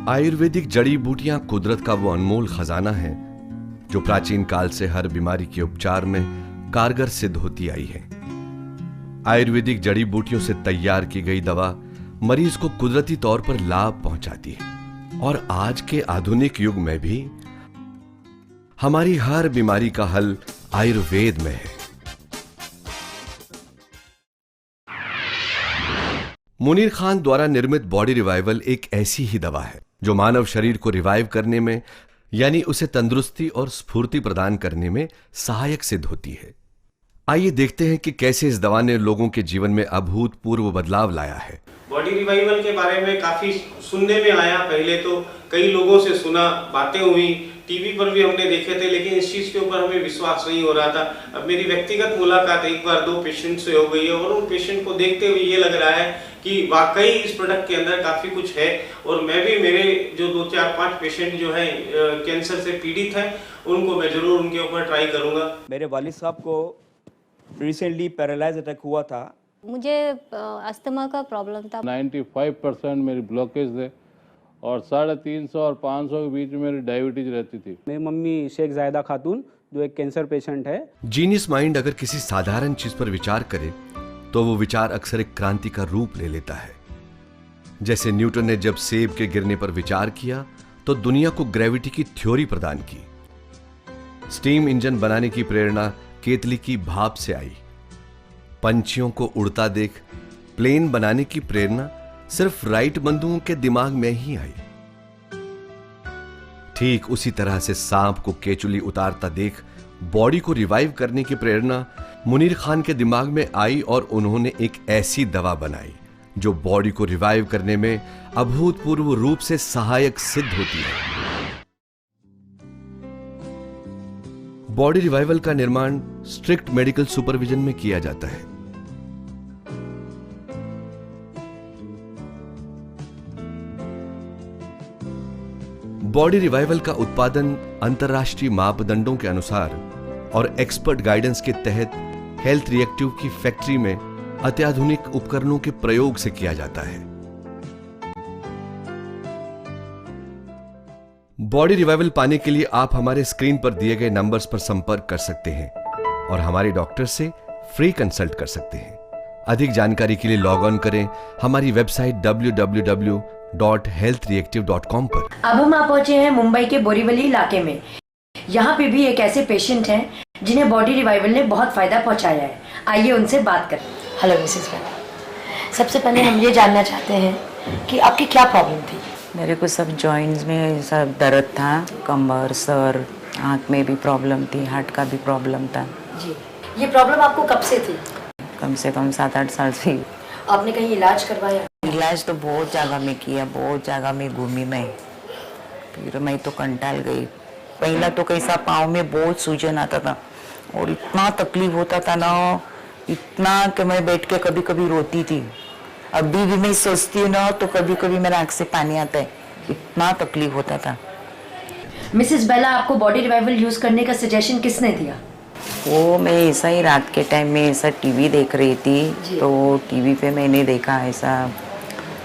आयुर्वेदिक जड़ी बूटियां कुदरत का वो अनमोल खजाना है जो प्राचीन काल से हर बीमारी के उपचार में कारगर सिद्ध होती आई है। आयुर्वेदिक जड़ी बूटियों से तैयार की गई दवा मरीज को कुदरती तौर पर लाभ पहुंचाती है और आज के आधुनिक युग में भी हमारी हर बीमारी का हल आयुर्वेद में है। मुनीर खान द्वारा निर्मित बॉडी रिवाइवल एक ऐसी ही दवा है जो मानव शरीर को रिवाइव करने में यानी उसे तंदुरुस्ती और स्फूर्ति प्रदान करने में सहायक सिद्ध होती है। आइए देखते हैं कि कैसे इस दवा ने लोगों के जीवन में अभूतपूर्व बदलाव लाया है। बॉडी रिवाइवल के बारे में काफी सुनने में आया, पहले तो कई लोगों से सुना, बातें हुई, टीवी पर भी हमने देखे थे, लेकिन इस चीज के ऊपर हमें विश्वास नहीं हो रहा था। अब मेरी व्यक्तिगत मुलाकात एक बार 2 पेशेंट से हो गई है और उन पेशेंट को देखते हुए ये लग रहा है कि वाकई इस प्रोडक्ट के अंदर काफी कुछ है। और मैं भी, मेरे जो 2, 4, 5 पेशेंट जो हैं कैंसर से पीड़ित हैं, उनको मैं जरूर उनके ऊपर ट्राई करूंगा। मेरे वालिद साहब को रिसेंटली पैरालाइज अटैक हुआ था। मुझे अस्थमा का प्रॉब्लम था। 95% मेरी ब्लॉकेज है और 350 और 500 के बीच में मेरी डायबिटीज रहती थी। मेरी मम्मी शेख जायदा खातून जो एक कैंसर पेशेंट है। जीनियस माइंड अगर किसी साधारण चीज पर विचार करे तो वो विचार अक्सर एक क्रांति का रूप ले लेता है। जैसे न्यूटन ने जब सेब के गिरने पर विचार किया तो दुनिया को ग्रेविटी की थ्योरी प्रदान की। स्टीम इंजन बनाने की प्रेरणा केतली की भाप से आई। पंछियों को उड़ता देख प्लेन बनाने की प्रेरणा सिर्फ राइट बंधुओं के दिमाग में ही आई। ठीक उसी तरह से सांप को केचुली उतारता देख बॉडी को रिवाइव करने की प्रेरणा मुनीर खान के दिमाग में आई और उन्होंने एक ऐसी दवा बनाई जो बॉडी को रिवाइव करने में अभूतपूर्व रूप से सहायक सिद्ध होती है। बॉडी रिवाइवल का निर्माण स्ट्रिक्ट मेडिकल सुपरविजन में किया जाता है। बॉडी रिवाइवल का उत्पादन अंतर्राष्ट्रीय मापदंडों के अनुसार और एक्सपर्ट गाइडेंस के तहत हेल्थ रिएक्टिव की फैक्ट्री में अत्याधुनिक उपकरणों के प्रयोग से किया जाता है। बॉडी रिवाइवल पाने के लिए आप हमारे स्क्रीन पर दिए गए नंबर्स पर संपर्क कर सकते हैं और हमारे डॉक्टर से फ्री कंसल्ट कर सकते हैं। अधिक जानकारी के लिए लॉग ऑन करें हमारी वेबसाइट www.healthreactive.com पर। अब हम आ पहुंचे हैं मुंबई के बोरीवली इलाके में। यहाँ पे भी एक ऐसे पेशेंट हैं जिन्हें बॉडी रिवाइवल ने बहुत फायदा पहुंचाया है। आइए उनसे बात करें। हेलो मिसेस बेला, सबसे पहले हम ये जानना चाहते हैं कि आपकी क्या प्रॉब्लम थी? मेरे को सब जॉइंट्स में सब दर्द था, कमर, सर, आँख में भी प्रॉब्लम थी, हार्ट का भी प्रॉब्लम था। जी, ये प्रॉब्लम आपको कब से थी? कम से कम 7-8 साल से। आपने कहीं इलाज करवाया? इलाज तो बहुत जगह में किया, बहुत जगह में घूमी मैं, फिर मैं तो कंटाल गई। पहला तो कैसा पाँव में बहुत सूजन आता था और इतना तकलीफ होता था ना, इतना कि मैं बैठ के कभी कभी रोती थी। अभी भी मैं सोचती हूँ ना तो कभी कभी मेरा आँख से पानी आता है, इतना तकलीफ होता था। मिसेस बेला, आपको बॉडी रिवाइवल यूज करने का सजेशन किसने दिया? वो मैं ऐसा ही रात के टाइम में ऐसा टीवी देख रही थी, तो टीवी पे मैंने देखा ऐसा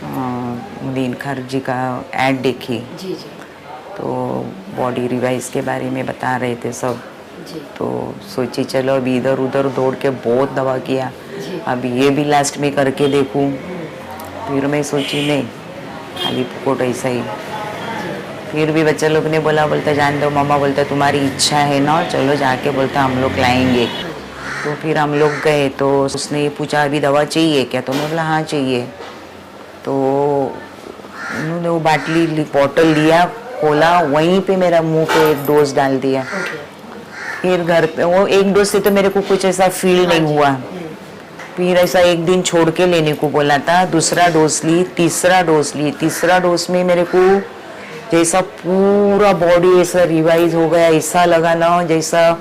मुनीर खान जी का ऐड देखी। जी जी। तो बॉडी रिवाइव के बारे में बता रहे थे सब जी। तो सोची चलो अभी इधर उधर दौड़ के बहुत दवा किया, अभी ये भी लास्ट में करके देखूं। फिर मैं सोची नहीं, खाली पुकोट ऐसा ही। फिर भी बच्चे लोग ने बोलता जान दो मम्मा, बोलता तुम्हारी इच्छा है ना, चलो जाके, बोलता हम लोग लाएंगे। तो फिर हम लोग गए तो उसने ये पूछा अभी दवा चाहिए क्या, तो मैं बोला हाँ चाहिए। तो उन्होंने वो बॉटल लिया, खोला, वहीं पे मेरा मुंह पे एक डोज डाल दिया। फिर घर पे वो एक डोज से तो मेरे को कुछ ऐसा फील नहीं हुआ। फिर ऐसा एक दिन छोड़ के लेने को बोला था, दूसरा डोज ली, तीसरा डोज ली। तीसरा डोज में मेरे को जैसा पूरा बॉडी ऐसा रिवाइज हो गया, ऐसा लगा ना जैसा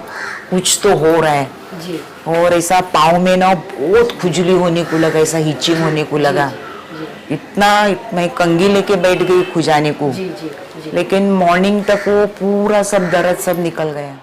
कुछ तो हो रहा है जी। और ऐसा पाँव में ना बहुत खुजली होने को लगा, ऐसा हिचिंग होने को लगा। इतना मैं कंघी लेके बैठ गई खुजाने को, लेकिन मॉर्निंग तक वो पूरा सब दर्द सब निकल गया।